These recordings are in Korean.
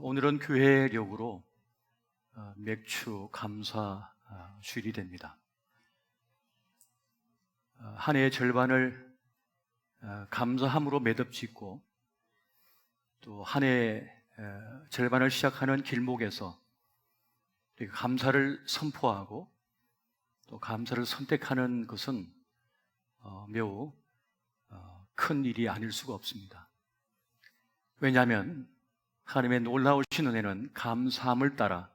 오늘은 교회력으로 맥주 감사 주일이 됩니다. 한 해의 절반을 감사함으로 매듭짓고 또 한 해의 절반을 시작하는 길목에서 감사를 선포하고 또 감사를 선택하는 것은 매우 큰 일이 아닐 수가 없습니다. 왜냐하면 하나님의 놀라우신 은혜는 감사함을 따라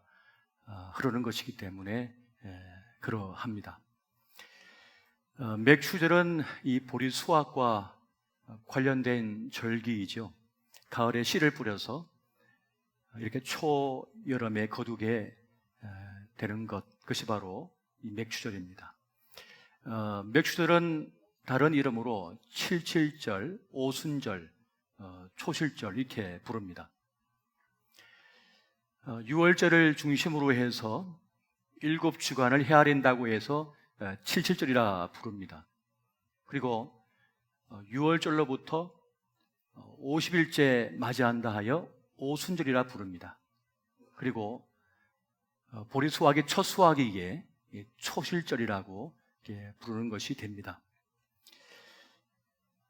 흐르는 것이기 때문에 그러합니다. 맥추절은 이 보리 수확과 관련된 절기이죠. 가을에 씨를 뿌려서 이렇게 초여름에 거두게 되는 그것이 바로 이 맥추절입니다. 맥추절은 다른 이름으로 칠칠절, 오순절, 초실절 이렇게 부릅니다. 6월절을 중심으로 해서 7주간을 헤아린다고 해서 칠칠절이라 부릅니다. 그리고 6월절로부터 50일째 맞이한다 하여 오순절이라 부릅니다. 그리고 보리 수확의 첫 수확이기에 초실절이라고 부르는 것이 됩니다.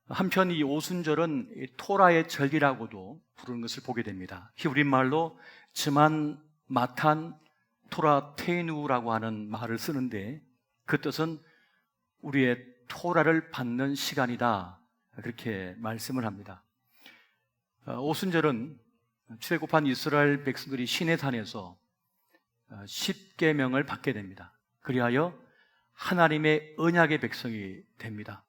한편 이 오순절은 토라의 절기라고도 부르는 것을 보게 됩니다. 히브리 말로 즈만 마탄 토라 테누라고 하는 말을 쓰는데 그 뜻은 우리의 토라를 받는 시간이다, 그렇게 말씀을 합니다. 오순절은 출애굽한 이스라엘 백성들이 시내산에서 10계명을 받게 됩니다. 그리하여 하나님의 언약의 백성이 됩니다.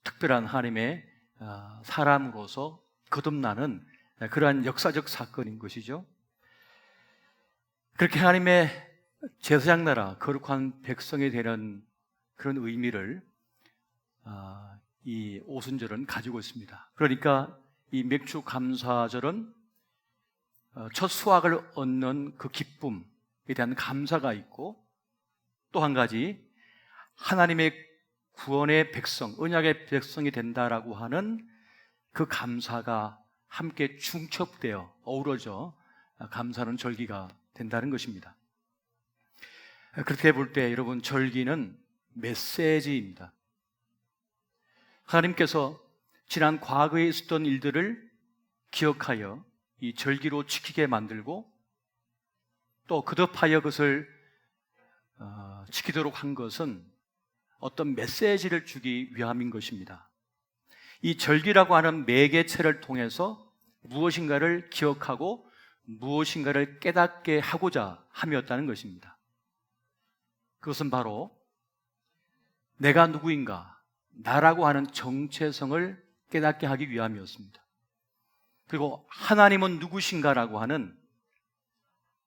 특별한 하나님의 사람으로서 거듭나는 그러한 역사적 사건인 것이죠. 그렇게 하나님의 제사장 나라 거룩한 백성이 되는 그런 의미를 이 오순절은 가지고 있습니다. 그러니까 이 맥주 감사절은 첫 수확을 얻는 그 기쁨에 대한 감사가 있고, 또 한 가지 하나님의 구원의 백성, 언약의 백성이 된다라고 하는 그 감사가 함께 중첩되어 어우러져 감사하는 절기가 된다는 것입니다. 그렇게 볼 때 여러분, 절기는 메시지입니다. 하나님께서 지난 과거에 있었던 일들을 기억하여 이 절기로 지키게 만들고 또 거듭하여 그것을 지키도록 한 것은 어떤 메시지를 주기 위함인 것입니다. 이 절기라고 하는 매개체를 통해서 무엇인가를 기억하고 무엇인가를 깨닫게 하고자 함이었다는 것입니다. 그것은 바로 내가 누구인가, 나라고 하는 정체성을 깨닫게 하기 위함이었습니다. 그리고 하나님은 누구신가라고 하는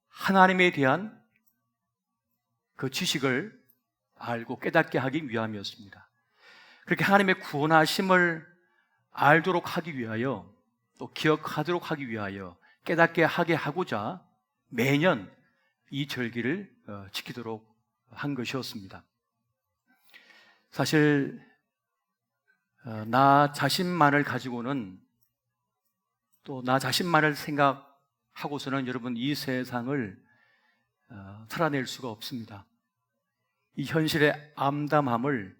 하나님에 대한 그 지식을 알고 깨닫게 하기 위함이었습니다. 그렇게 하나님의 구원하심을 알도록 하기 위하여, 또 기억하도록 하기 위하여 깨닫게 하게 하고자 매년 이 절기를 지키도록 한 것이었습니다. 사실 나 자신만을 가지고는, 또 나 자신만을 생각하고서는 여러분 이 세상을 살아낼 수가 없습니다. 이 현실의 암담함을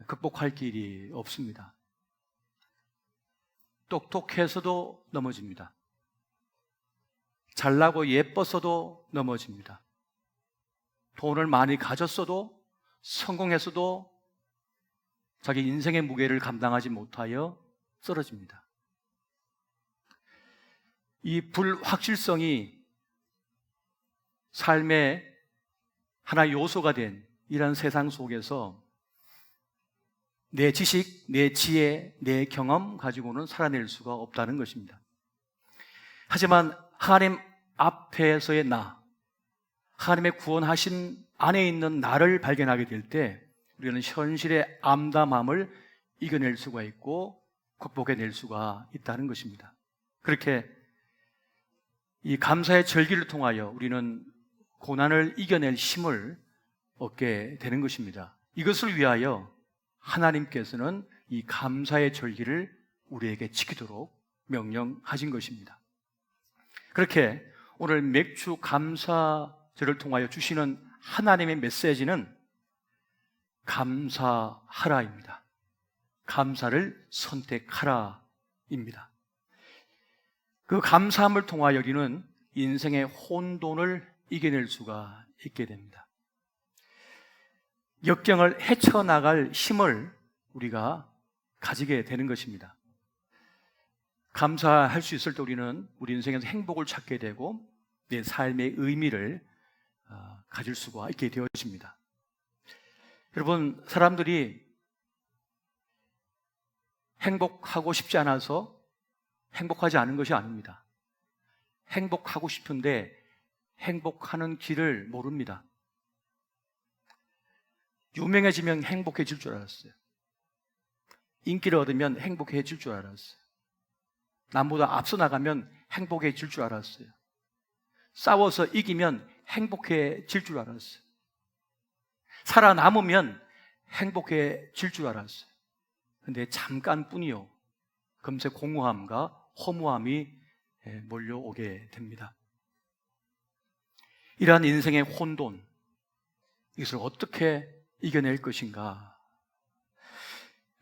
극복할 길이 없습니다. 똑똑해서도 넘어집니다. 잘나고 예뻤어도 넘어집니다. 돈을 많이 가졌어도, 성공했어도 자기 인생의 무게를 감당하지 못하여 쓰러집니다. 이 불확실성이 삶의 하나의 요소가 된 이런 세상 속에서 내 지식, 내 지혜, 내 경험 가지고는 살아낼 수가 없다는 것입니다. 하지만 하나님 앞에서의 나, 하나님의 구원하신 안에 있는 나를 발견하게 될 때 우리는 현실의 암담함을 이겨낼 수가 있고 극복해낼 수가 있다는 것입니다. 그렇게 이 감사의 절기를 통하여 우리는 고난을 이겨낼 힘을 얻게 되는 것입니다. 이것을 위하여 하나님께서는 이 감사의 절기를 우리에게 지키도록 명령하신 것입니다. 그렇게 오늘 맥주 감사절을 통하여 주시는 하나님의 메시지는 감사하라입니다. 감사를 선택하라입니다. 그 감사함을 통하여 우리는 인생의 혼돈을 이겨낼 수가 있게 됩니다. 역경을 헤쳐나갈 힘을 우리가 가지게 되는 것입니다. 감사할 수 있을 때 우리는 우리 인생에서 행복을 찾게 되고 내 삶의 의미를 가질 수가 있게 되어집니다. 여러분, 사람들이 행복하고 싶지 않아서 행복하지 않은 것이 아닙니다. 행복하고 싶은데 행복하는 길을 모릅니다. 유명해지면 행복해질 줄 알았어요. 인기를 얻으면 행복해질 줄 알았어요. 남보다 앞서 나가면 행복해질 줄 알았어요. 싸워서 이기면 행복해질 줄 알았어요. 살아남으면 행복해질 줄 알았어요. 근데 잠깐뿐이요, 금세 공허함과 허무함이 몰려오게 됩니다. 이러한 인생의 혼돈, 이것을 어떻게 이겨낼 것인가?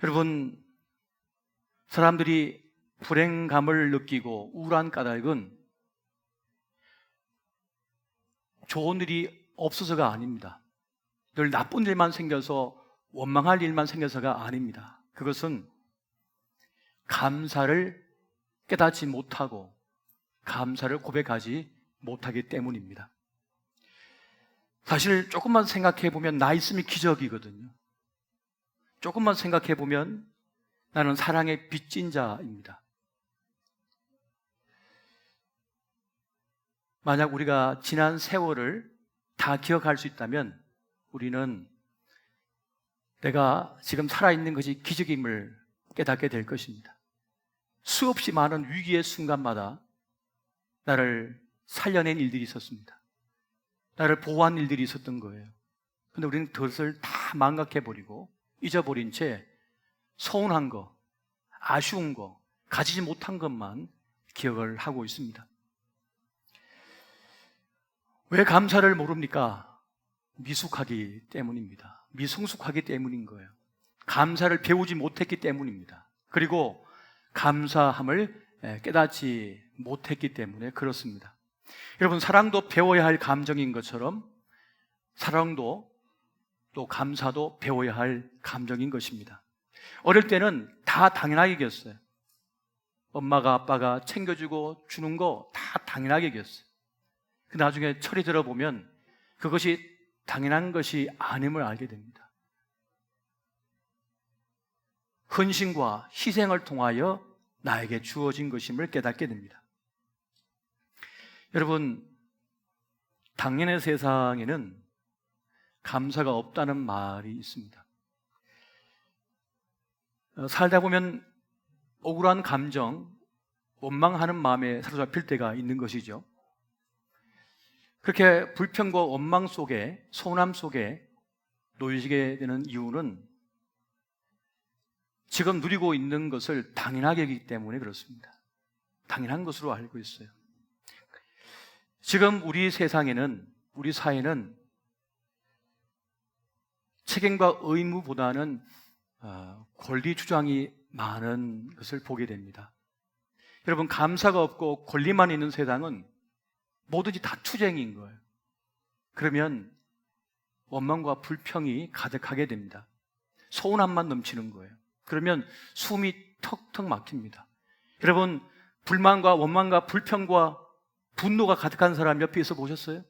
여러분, 사람들이 불행감을 느끼고 우울한 까닭은 좋은 일이 없어서가 아닙니다. 늘 나쁜 일만 생겨서, 원망할 일만 생겨서가 아닙니다. 그것은 감사를 깨닫지 못하고 감사를 고백하지 못하기 때문입니다. 사실 조금만 생각해 보면 나 있으면 기적이거든요. 조금만 생각해 보면 나는 사랑의 빚진 자입니다. 만약 우리가 지난 세월을 다 기억할 수 있다면 우리는 내가 지금 살아있는 것이 기적임을 깨닫게 될 것입니다. 수없이 많은 위기의 순간마다 나를 살려낸 일들이 있었습니다. 나를 보호한 일들이 있었던 거예요. 그런데 우리는 그것을 다 망각해버리고 잊어버린 채 서운한 거, 아쉬운 거, 가지지 못한 것만 기억을 하고 있습니다. 왜 감사를 모릅니까? 미숙하기 때문입니다. 미성숙하기 때문인 거예요. 감사를 배우지 못했기 때문입니다. 그리고 감사함을 깨닫지 못했기 때문에 그렇습니다. 여러분, 사랑도 배워야 할 감정인 것처럼 사랑도 또 감사도 배워야 할 감정인 것입니다. 어릴 때는 다 당연하게 여겼어요. 엄마가 아빠가 챙겨주고 주는 거 다 당연하게 여겼어요. 근데 나중에 철이 들어보면 그것이 당연한 것이 아님을 알게 됩니다. 헌신과 희생을 통하여 나에게 주어진 것임을 깨닫게 됩니다. 여러분, 당연의 세상에는 감사가 없다는 말이 있습니다. 살다 보면 억울한 감정, 원망하는 마음에 사로잡힐 때가 있는 것이죠. 그렇게 불평과 원망 속에, 서운함 속에 놓이게 되는 이유는 지금 누리고 있는 것을 당연하게 여기기 때문에 그렇습니다. 당연한 것으로 알고 있어요. 지금 우리 세상에는, 우리 사회는 책임과 의무보다는 권리 주장이 많은 것을 보게 됩니다. 여러분, 감사가 없고 권리만 있는 세상은 뭐든지 다 투쟁인 거예요. 그러면 원망과 불평이 가득하게 됩니다. 서운함만 넘치는 거예요. 그러면 숨이 턱턱 막힙니다. 여러분, 불만과 원망과 불평과 분노가 가득한 사람 옆에 있어 보셨어요?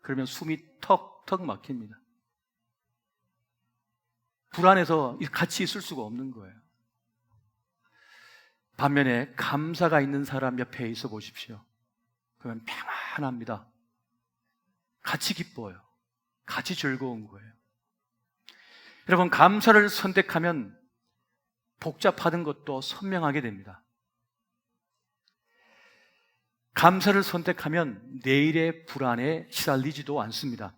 그러면 숨이 턱턱 막힙니다. 불안해서 같이 있을 수가 없는 거예요. 반면에 감사가 있는 사람 옆에 있어 보십시오. 그러면 평안합니다. 같이 기뻐요. 같이 즐거운 거예요. 여러분, 감사를 선택하면 복잡하던 것도 선명하게 됩니다. 감사를 선택하면 내일의 불안에 시달리지도 않습니다.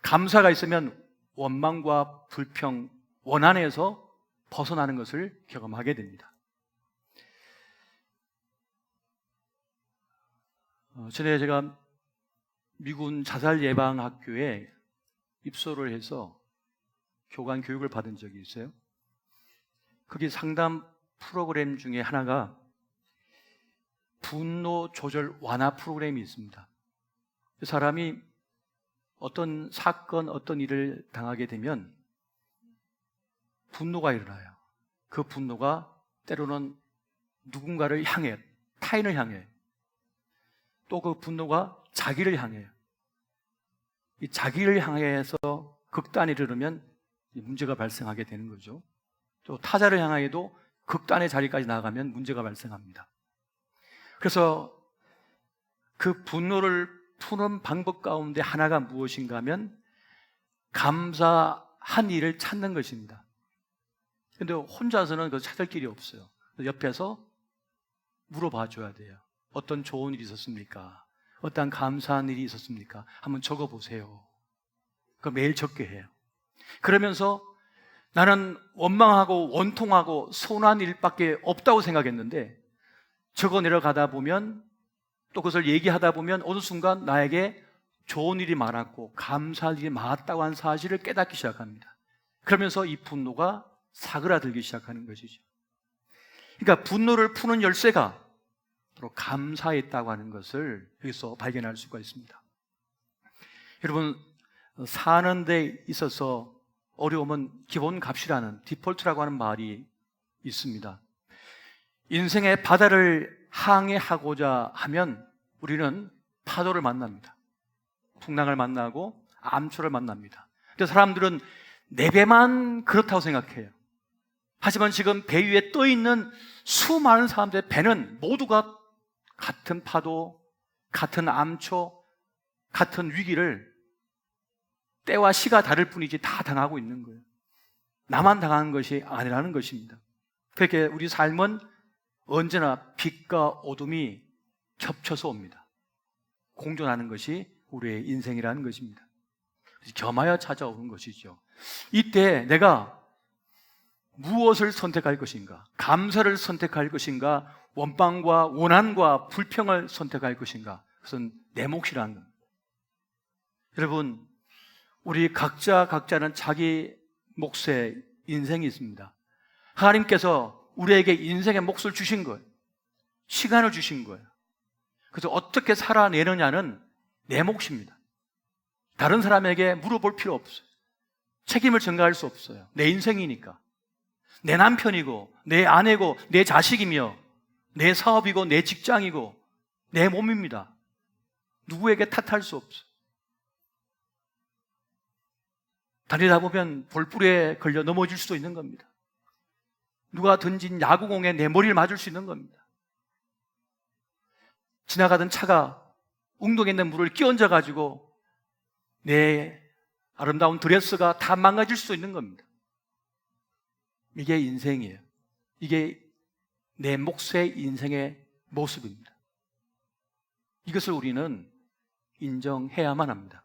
감사가 있으면 원망과 불평, 원한에서 벗어나는 것을 경험하게 됩니다. 전에 제가 미군 자살 예방 학교에 입소를 해서 교관 교육을 받은 적이 있어요. 거기 상담 프로그램 중에 하나가 분노 조절 완화 프로그램이 있습니다. 그 사람이 어떤 사건, 어떤 일을 당하게 되면 분노가 일어나요. 그 분노가 때로는 누군가를 향해, 타인을 향해, 또 그 분노가 자기를 향해요. 이 자기를 향해서 극단에 이르면 문제가 발생하게 되는 거죠. 또 타자를 향하여도 극단의 자리까지 나아가면 문제가 발생합니다. 그래서 그 분노를 푸는 방법 가운데 하나가 무엇인가 하면 감사한 일을 찾는 것입니다. 근데 혼자서는 그걸 찾을 길이 없어요. 옆에서 물어봐 줘야 돼요. 어떤 좋은 일이 있었습니까? 어떤 감사한 일이 있었습니까? 한번 적어보세요. 그 매일 적게 해요. 그러면서 나는 원망하고 원통하고 서운한 일밖에 없다고 생각했는데 적어 내려가다 보면 또 그것을 얘기하다 보면 어느 순간 나에게 좋은 일이 많았고 감사할 일이 많았다고 하는 사실을 깨닫기 시작합니다. 그러면서 이 분노가 사그라들기 시작하는 것이죠. 그러니까 분노를 푸는 열쇠가 바로 감사에 있다고 하는 것을 여기서 발견할 수가 있습니다. 여러분, 사는 데 있어서 어려움은 기본값이라는 디폴트라고 하는 말이 있습니다. 인생의 바다를 항해하고자 하면 우리는 파도를 만납니다. 풍랑을 만나고 암초를 만납니다. 근데 사람들은 내 배만 그렇다고 생각해요. 하지만 지금 배 위에 떠 있는 수많은 사람들의 배는 모두가 같은 파도, 같은 암초, 같은 위기를 때와 시가 다를 뿐이지 다 당하고 있는 거예요. 나만 당하는 것이 아니라는 것입니다. 그렇게 우리 삶은 언제나 빛과 어둠이 겹쳐서 옵니다. 공존하는 것이 우리의 인생이라는 것입니다. 겸하여 찾아오는 것이죠. 이때 내가 무엇을 선택할 것인가? 감사를 선택할 것인가? 원망과 원한과 불평을 선택할 것인가? 그것은 내 몫이라는 겁니다. 여러분, 우리 각자는 자기 몫의 인생이 있습니다. 하나님께서 우리에게 인생의 몫을 주신 거예요. 시간을 주신 거예요. 그래서 어떻게 살아내느냐는 내 몫입니다. 다른 사람에게 물어볼 필요 없어요. 책임을 전가할 수 없어요. 내 인생이니까. 내 남편이고 내 아내고 내 자식이며 내 사업이고 내 직장이고 내 몸입니다. 누구에게 탓할 수 없어요. 다니다 보면 볼불에 걸려 넘어질 수도 있는 겁니다. 누가 던진 야구공에 내 머리를 맞을 수 있는 겁니다. 지나가던 차가 웅덩이에 있는 물을 끼얹어 가지고 내 아름다운 드레스가 다 망가질 수도 있는 겁니다. 이게 인생이에요. 이게 내 몫의 인생의 모습입니다. 이것을 우리는 인정해야만 합니다.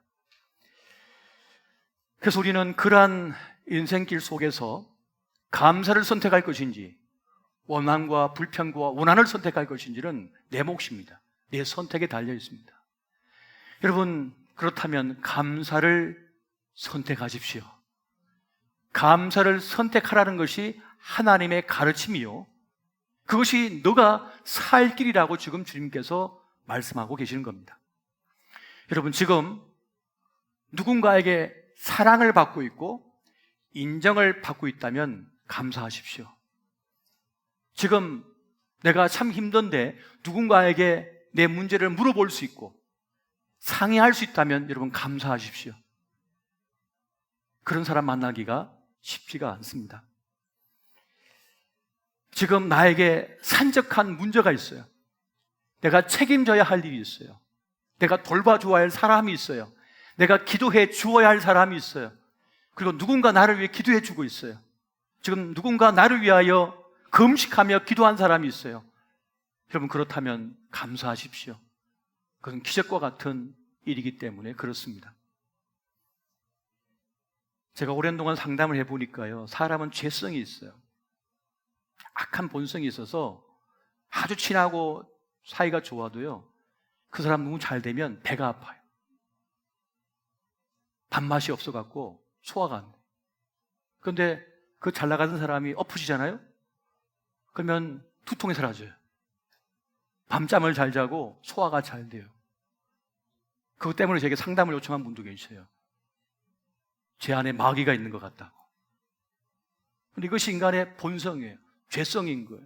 그래서 우리는 그러한 인생길 속에서 감사를 선택할 것인지 원망과 불평과 원한을 선택할 것인지는 내 몫입니다. 내 선택에 달려 있습니다. 여러분, 그렇다면 감사를 선택하십시오. 감사를 선택하라는 것이 하나님의 가르침이요, 그것이 너가 살 길이라고 지금 주님께서 말씀하고 계시는 겁니다. 여러분, 지금 누군가에게 사랑을 받고 있고 인정을 받고 있다면 감사하십시오. 지금 내가 참 힘든데 누군가에게 내 문제를 물어볼 수 있고 상의할 수 있다면 여러분 감사하십시오. 그런 사람 만나기가 쉽지가 않습니다. 지금 나에게 산적한 문제가 있어요. 내가 책임져야 할 일이 있어요. 내가 돌봐주어야 할 사람이 있어요. 내가 기도해 주어야 할 사람이 있어요. 그리고 누군가 나를 위해 기도해 주고 있어요. 지금 누군가 나를 위하여 금식하며 기도한 사람이 있어요. 여러분, 그렇다면 감사하십시오. 그건 기적과 같은 일이기 때문에 그렇습니다. 제가 오랜 동안 상담을 해보니까요, 사람은 죄성이 있어요. 악한 본성이 있어서 아주 친하고 사이가 좋아도요, 그 사람 너무 잘 되면 배가 아파요. 밥맛이 없어갖고 소화가 안 돼. 그런데 그 잘 나가는 사람이 엎으시잖아요? 그러면 두통이 사라져요. 밤잠을 잘 자고 소화가 잘 돼요. 그것 때문에 제게 상담을 요청한 분도 계세요. 제 안에 마귀가 있는 것 같다고. 근데 이것이 인간의 본성이에요. 죄성인 거예요.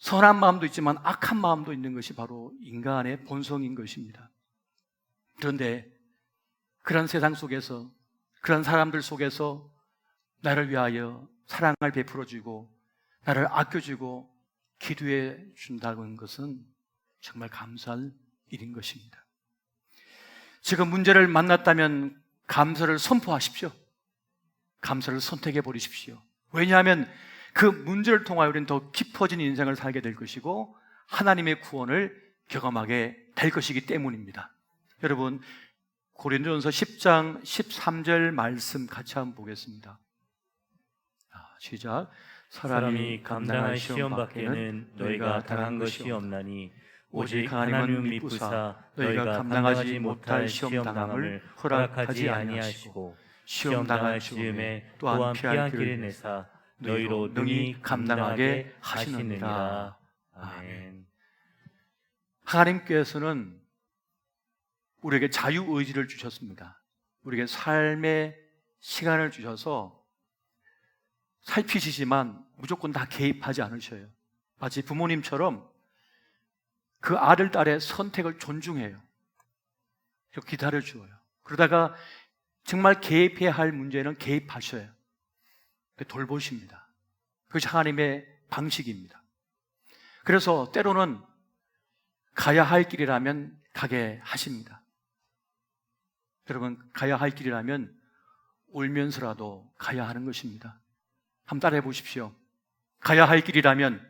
선한 마음도 있지만 악한 마음도 있는 것이 바로 인간의 본성인 것입니다. 그런데 그런 세상 속에서, 그런 사람들 속에서 나를 위하여 사랑을 베풀어주고 나를 아껴주고 기도해 준다는 것은 정말 감사할 일인 것입니다. 지금 문제를 만났다면 감사를 선포하십시오. 감사를 선택해 버리십시오. 왜냐하면 그 문제를 통하여 우리는 더 깊어진 인생을 살게 될 것이고 하나님의 구원을 경험하게 될 것이기 때문입니다. 여러분, 고린도전서 10장 13절 말씀 같이 한번 보겠습니다. 시작. 사람이 감당할 시험 밖에는 너희가 당한 것이 없나니 오직 하나님은 미쁘사 너희가 감당하지 못할 시험 당함을 허락하지 아니하시고 시험 당할 즈음에 또한 피할 길을 내사 너희로 능히 감당하게 하시느니라. 아멘. 하나님께서는 우리에게 자유의지를 주셨습니다. 우리에게 삶의 시간을 주셔서 살피시지만 무조건 다 개입하지 않으셔요. 마치 부모님처럼 그 아들, 딸의 선택을 존중해요. 기다려주어요. 그러다가 정말 개입해야 할 문제는 개입하셔요. 돌보십니다. 그것이 하나님의 방식입니다. 그래서 때로는 가야 할 길이라면 가게 하십니다. 여러분, 가야 할 길이라면 울면서라도 가야 하는 것입니다. 한번 따라해 보십시오. 가야 할 길이라면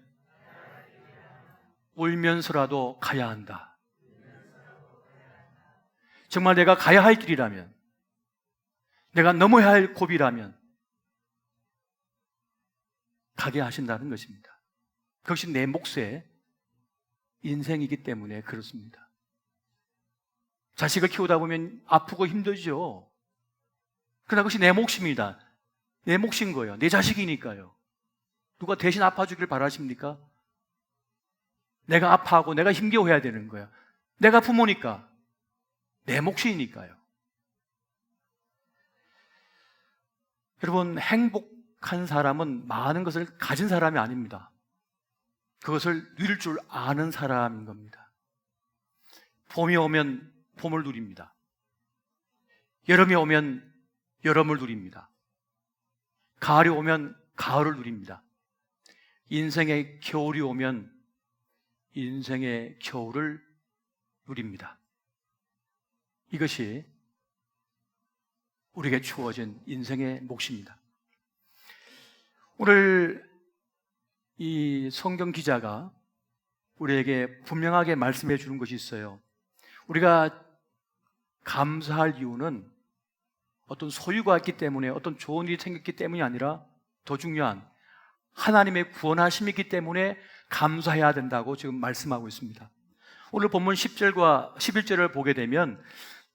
울면서라도 가야 한다. 정말 내가 가야 할 길이라면, 내가 넘어야 할 고비라면 가게 하신다는 것입니다. 그것이 내 몫의 인생이기 때문에 그렇습니다. 자식을 키우다 보면 아프고 힘들죠. 그러나 그것이 내 몫입니다. 내 몫인 거예요. 내 자식이니까요. 누가 대신 아파주길 바라십니까? 내가 아파하고 내가 힘겨워해야 되는 거예요. 내가 부모니까, 내 몫이니까요. 여러분, 행복한 사람은 많은 것을 가진 사람이 아닙니다. 그것을 누릴 줄 아는 사람인 겁니다. 봄이 오면 봄을 누립니다. 여름이 오면 여름을 누립니다. 가을이 오면 가을을 누립니다. 인생의 겨울이 오면 인생의 겨울을 누립니다. 이것이 우리에게 주어진 인생의 몫입니다. 오늘 이 성경 기자가 우리에게 분명하게 말씀해 주는 것이 있어요. 우리가 감사할 이유는 어떤 소유가 있기 때문에, 어떤 좋은 일이 생겼기 때문이 아니라 더 중요한 하나님의 구원하심이기 때문에 감사해야 된다고 지금 말씀하고 있습니다. 오늘 본문 10절과 11절을 보게 되면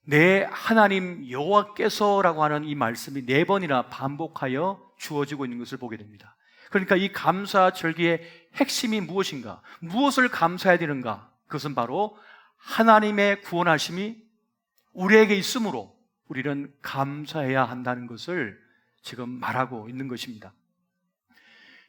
내 하나님 여호와께서라고 하는 이 말씀이 4번이나 반복하여 주어지고 있는 것을 보게 됩니다. 그러니까 이 감사 절기의 핵심이 무엇인가? 무엇을 감사해야 되는가? 그것은 바로 하나님의 구원하심이 우리에게 있으므로 우리는 감사해야 한다는 것을 지금 말하고 있는 것입니다.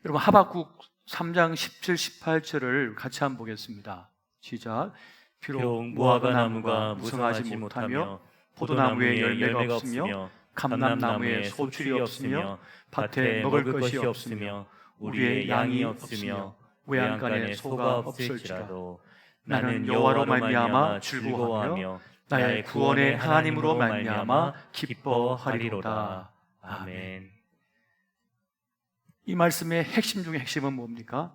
여러분, 하박국 3장 17, 18절을 같이 한번 보겠습니다. 시작. 비록 무화과 나무가 무성하지 못하며 포도나무에 열매가 없으며 감람나무에 소출이 없으며 밭에 먹을 것이 없으며 우리의 양이 없으며 외양간에 소가 없을지라도 나는 여호와로 말미암아 즐거워하며 나의 구원의 하나님으로 말미암아 기뻐하리로다. 아멘. 이 말씀의 핵심 중에 핵심은 뭡니까?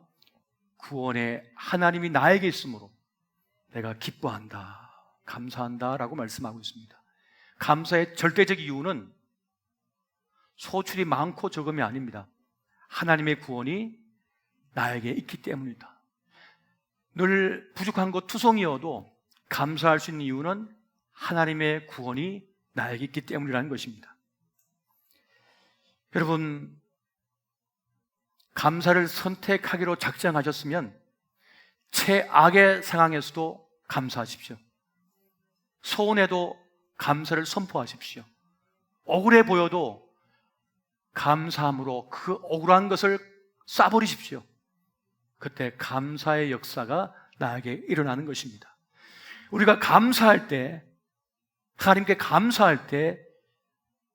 구원의 하나님이 나에게 있으므로 내가 기뻐한다, 감사한다 라고 말씀하고 있습니다. 감사의 절대적 이유는 소출이 많고 적음이 아닙니다. 하나님의 구원이 나에게 있기 때문이다. 늘 부족한 것 투성이어도 감사할 수 있는 이유는 하나님의 구원이 나에게 있기 때문이라는 것입니다. 여러분, 감사를 선택하기로 작정하셨으면 최악의 상황에서도 감사하십시오. 소원에도 감사를 선포하십시오. 억울해 보여도 감사함으로 그 억울한 것을 쏴버리십시오. 그때 감사의 역사가 나에게 일어나는 것입니다. 우리가 감사할 때, 하나님께 감사할 때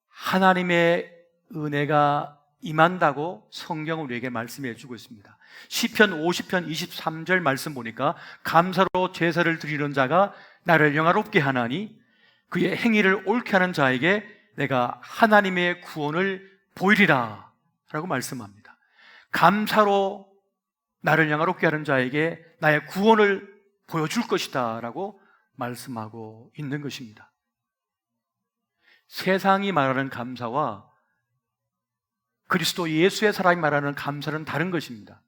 하나님의 은혜가 임한다고 성경은 우리에게 말씀해 주고 있습니다. 시편 50편 23절 말씀 보니까 감사로 제사를 드리는 자가 나를 영화롭게 하나니 그의 행위를 옳게 하는 자에게 내가 하나님의 구원을 보이리라 라고 말씀합니다. 감사로 나를 영화롭게 하는 자에게 나의 구원을 보여줄 것이다 라고 말씀하고 있는 것입니다. 세상이 말하는 감사와 그리스도 예수의 사람이 말하는 감사는 다른 것입니다.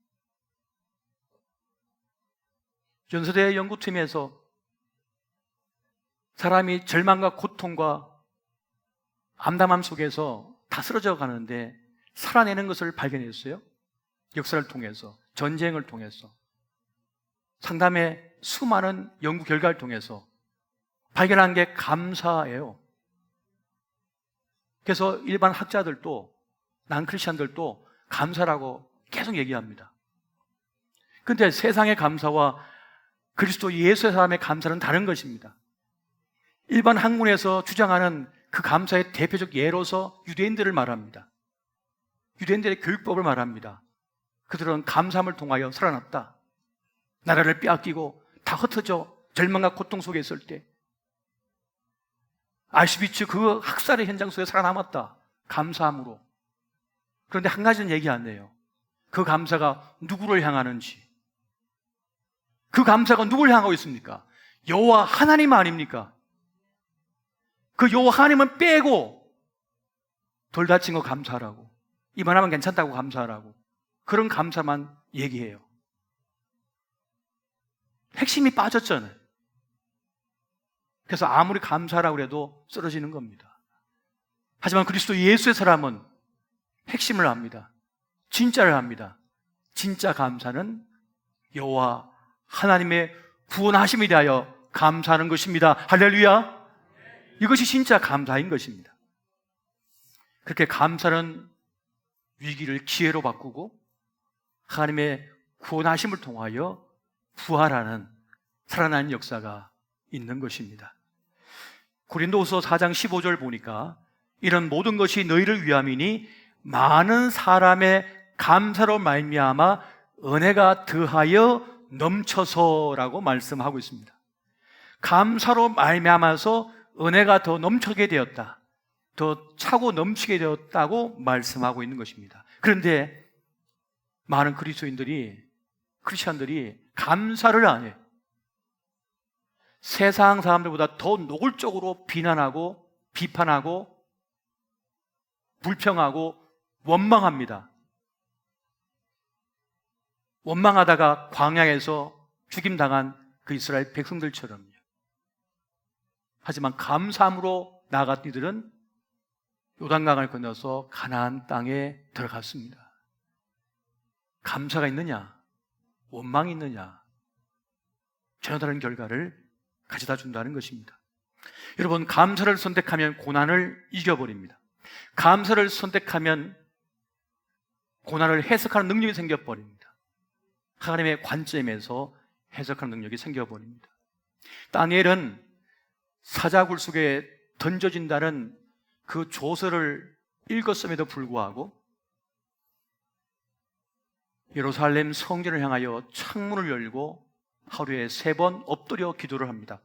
연세대 연구팀에서 사람이 절망과 고통과 암담함 속에서 다 쓰러져 가는데 살아내는 것을 발견했어요. 역사를 통해서, 전쟁을 통해서, 상담의 수많은 연구 결과를 통해서 발견한 게 감사예요. 그래서 일반 학자들도, 난크리스천들도 감사라고 계속 얘기합니다. 그런데 세상의 감사와 그리스도 예수의 사람의 감사는 다른 것입니다. 일반 학문에서 주장하는 그 감사의 대표적 예로서 유대인들을 말합니다. 유대인들의 교육법을 말합니다. 그들은 감사함을 통하여 살아났다. 나라를 빼앗기고 다 흩어져 절망과 고통 속에 있을 때 아우슈비츠 그 학살의 현장 속에 살아남았다. 감사함으로. 그런데 한 가지는 얘기 안 해요. 그 감사가 누구를 향하는지. 그 감사가 누구를 향하고 있습니까? 여호와 하나님 아닙니까? 그 여호와 하나님은 빼고 돌 다친 거 감사하라고, 이만하면 괜찮다고 감사하라고, 그런 감사만 얘기해요. 핵심이 빠졌잖아요. 그래서 아무리 감사하라고 해도 쓰러지는 겁니다. 하지만 그리스도 예수의 사람은 핵심을 압니다. 진짜를 압니다. 진짜 감사는 여호와 하나님의 구원하심에 대하여 감사하는 것입니다. 할렐루야. 이것이 진짜 감사인 것입니다. 그렇게 감사는 위기를 기회로 바꾸고 하나님의 구원하심을 통하여 부활하는 살아나는 역사가 있는 것입니다. 고린도후서 4장 15절 보니까 이런 모든 것이 너희를 위함이니 많은 사람의 감사로 말미암아 은혜가 더하여 넘쳐서라고 말씀하고 있습니다. 감사로 말미암아서 은혜가 더 넘치게 되었다, 더 차고 넘치게 되었다고 말씀하고 있는 것입니다. 그런데 많은 크리스천들이 감사를 안 해요. 세상 사람들보다 더 노골적으로 비난하고 비판하고 불평하고 원망합니다. 원망하다가 광야에서 죽임당한 그 이스라엘 백성들처럼요. 하지만 감사함으로 나아간 이들은 요단강을 건너서 가나안 땅에 들어갔습니다. 감사가 있느냐, 원망이 있느냐, 전혀 다른 결과를 가져다 준다는 것입니다. 여러분, 감사를 선택하면 고난을 이겨버립니다. 감사를 선택하면 고난을 해석하는 능력이 생겨버립니다. 하나님의 관점에서 해석하는 능력이 생겨버립니다. 다니엘은 사자굴 속에 던져진다는 그 조서를 읽었음에도 불구하고 예루살렘 성전을 향하여 창문을 열고 하루에 3번 엎드려 기도를 합니다.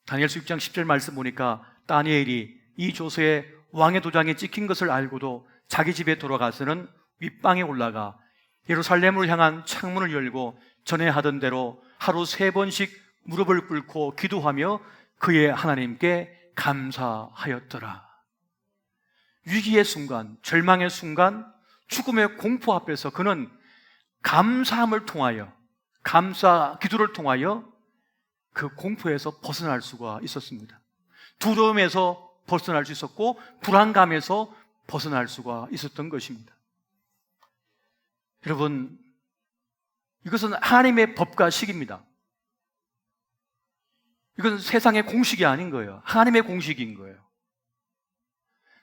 다니엘서 6장 10절 말씀 보니까 다니엘이 이 조서에 왕의 도장이 찍힌 것을 알고도 자기 집에 돌아가서는 윗방에 올라가 예루살렘을 향한 창문을 열고 전에 하던 대로 하루 3번씩 무릎을 꿇고 기도하며 그의 하나님께 감사하였더라. 위기의 순간, 절망의 순간, 죽음의 공포 앞에서 그는 감사함을 통하여 감사 기도를 통하여 그 공포에서 벗어날 수가 있었습니다. 두려움에서 벗어날 수 있었고 불안감에서 벗어날 수가 있었던 것입니다. 여러분, 이것은 하나님의 법과 식입니다. 이건 세상의 공식이 아닌 거예요. 하나님의 공식인 거예요.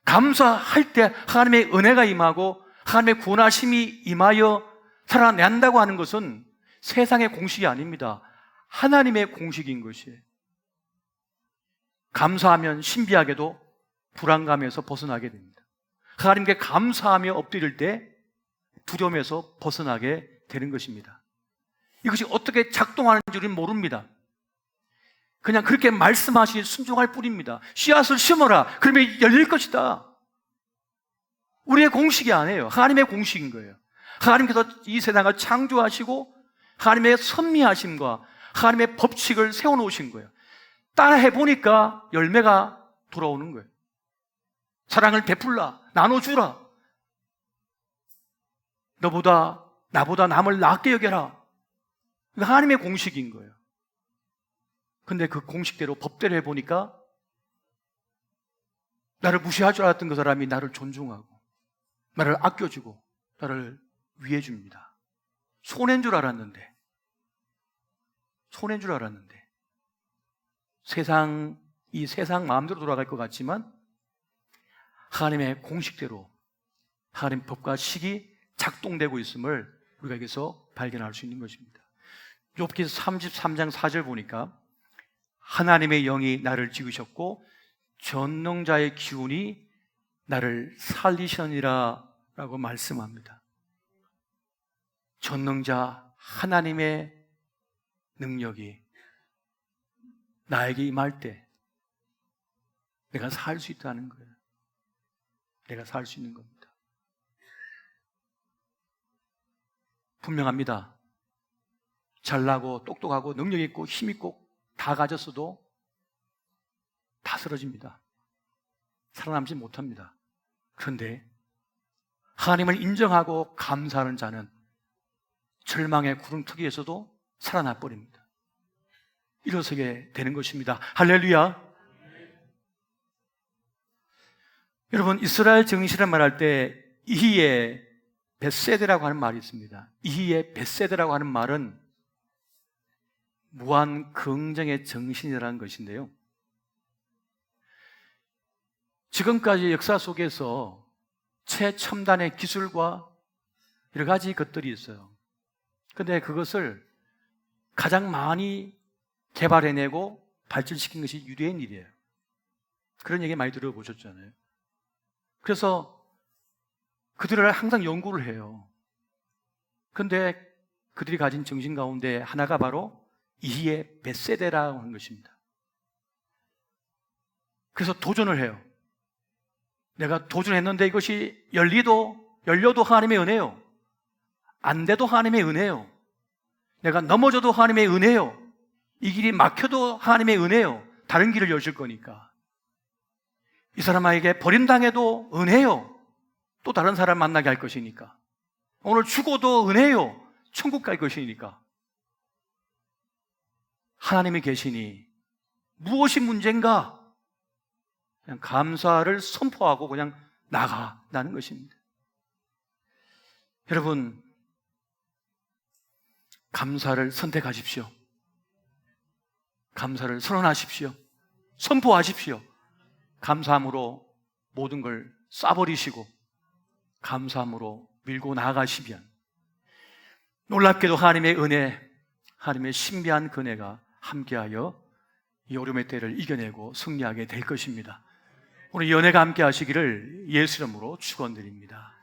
감사할 때 하나님의 은혜가 임하고 하나님의 구원하심이 임하여 살아낸다고 하는 것은 세상의 공식이 아닙니다. 하나님의 공식인 것이에요. 감사하면 신비하게도 불안감에서 벗어나게 됩니다. 하나님께 감사하며 엎드릴 때 두려움에서 벗어나게 되는 것입니다. 이것이 어떻게 작동하는지 우리는 모릅니다. 그냥 그렇게 말씀하시니 순종할 뿐입니다. 씨앗을 심어라. 그러면 열릴 것이다. 우리의 공식이 아니에요. 하나님의 공식인 거예요. 하나님께서 이 세상을 창조하시고 하나님의 선미하심과 하나님의 법칙을 세워놓으신 거예요. 따라해 보니까 열매가 돌아오는 거예요. 사랑을 베풀라, 나눠주라. 나보다 남을 낫게 여겨라. 하나님의 공식인 거예요. 근데 그 공식대로 법대로 해보니까 나를 무시할 줄 알았던 그 사람이 나를 존중하고 나를 아껴주고 나를 위해줍니다. 손해인 줄 알았는데 이 세상 마음대로 돌아갈 것 같지만 하나님의 공식대로 하나님 법과 식이 작동되고 있음을 우리가 여기서 발견할 수 있는 것입니다. 욥기서 33장 4절 보니까 하나님의 영이 나를 지으셨고 전능자의 기운이 나를 살리시느니라 라고 말씀합니다. 전능자 하나님의 능력이 나에게 임할 때 내가 살 수 있다는 거예요. 내가 살 수 있는 겁니다. 분명합니다. 잘나고 똑똑하고 능력 있고 힘 있고 다 가졌어도 다 쓰러집니다. 살아남지 못합니다. 그런데 하나님을 인정하고 감사하는 자는 절망의 구름투기에서도 살아나 버립니다. 일어서게 되는 것입니다. 할렐루야. 여러분, 이스라엘 정신을 말할 때 이히의 벳세드라고 하는 말이 있습니다. 이히의 벳세드라고 하는 말은 무한 긍정의 정신이라는 것인데요, 지금까지 역사 속에서 최첨단의 기술과 여러 가지 것들이 있어요. 그런데 그것을 가장 많이 개발해내고 발전시킨 것이 유대인 일이에요. 그런 얘기 많이 들어보셨잖아요. 그래서 그들을 항상 연구를 해요. 그런데 그들이 가진 정신 가운데 하나가 바로 이히의 벳세데라고 하는 것입니다. 그래서 도전을 해요. 내가 도전했는데 이것이 열려도 하나님의 은혜요, 안 돼도 하나님의 은혜요, 내가 넘어져도 하나님의 은혜요, 이 길이 막혀도 하나님의 은혜요, 다른 길을 여실 거니까. 이 사람에게 버림당해도 은혜요, 또 다른 사람 만나게 할 것이니까. 오늘 죽어도 은혜요, 천국 갈 것이니까. 하나님이 계시니 무엇이 문제인가? 그냥 감사를 선포하고 그냥 나가라는 것입니다. 여러분, 감사를 선택하십시오. 감사를 선언하십시오. 선포하십시오. 감사함으로 모든 걸 쏴버리시고 감사함으로 밀고 나아가시면 놀랍게도 하나님의 은혜, 하나님의 신비한 은혜가 함께하여 이 어려움의 때를 이겨내고 승리하게 될 것입니다. 오늘 이 은혜가 함께 하시기를 예수 이름으로 축원드립니다.